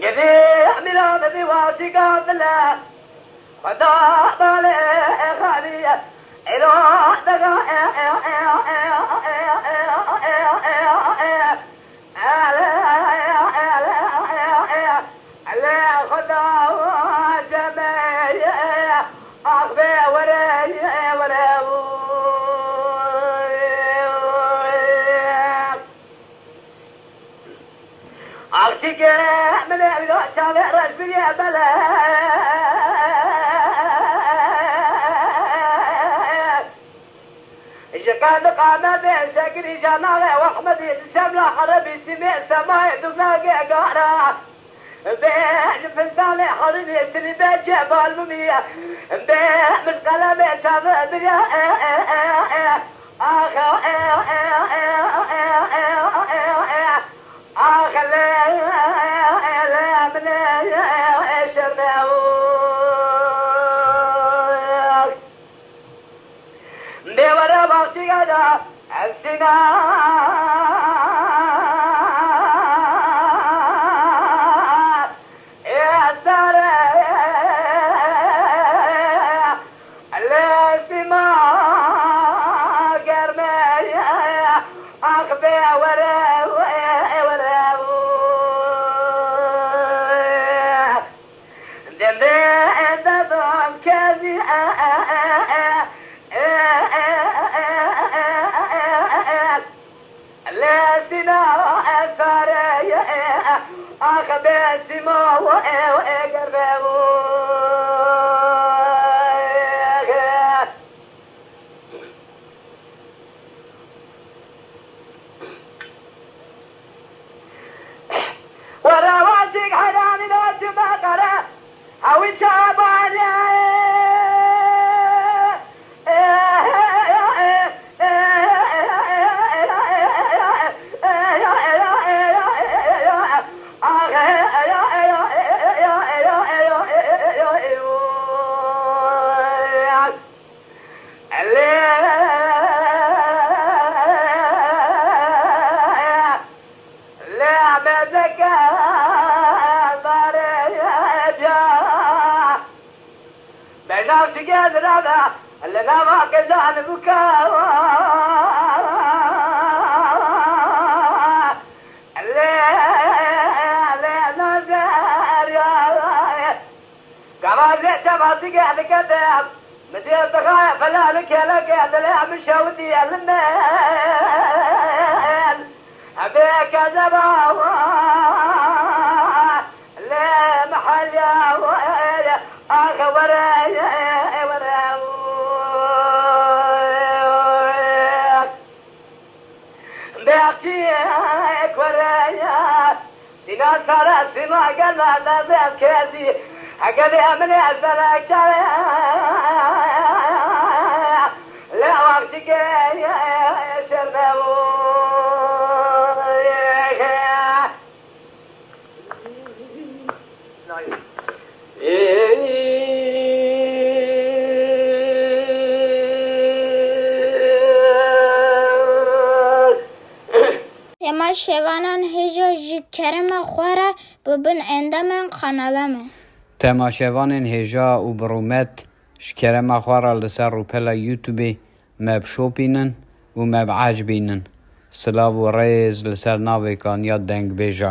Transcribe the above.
يبيع من ذي واسقا بلا خدا بالي خالية إلو دقا على خدا جميع أخبي وري أغشق من الشارع رجبي بلا كان قامة سكري جمالة وأحمدي الشملة حربي سمع سماي دماغي قارة بين فلساني حربي سلبي جبال ممية بين من قلبي شاف بيا السنا يا سارة السما قرمي أخبي ورا دمدي دضم كذي لسنا أثري أخبي سما وقربو ورا واسق حرامي لو ما قرأ أو شاباني بنفسي قادر هذا اللي ما كذان بكاء اللي نزار يا كما زيت ما تقعد كذاب مدير تخايف فلا لك لك لا مش ودي المال ابيك كذبا لا محل يا أخبري بيعطيك ورايا سنا صار سما قال لا ذاك كذي أقل من أزلك لا وقتك يا شربو تما شوانان هجا جی کرم خوره ببن اندامن قنالمه تما شوانان هجا و برومت شکرم خوره لسر رو پلا یوتیوبی مب شوپینن و مب عجبینن سلاو و ریز لسر ناوی کان یا دنگ بیجا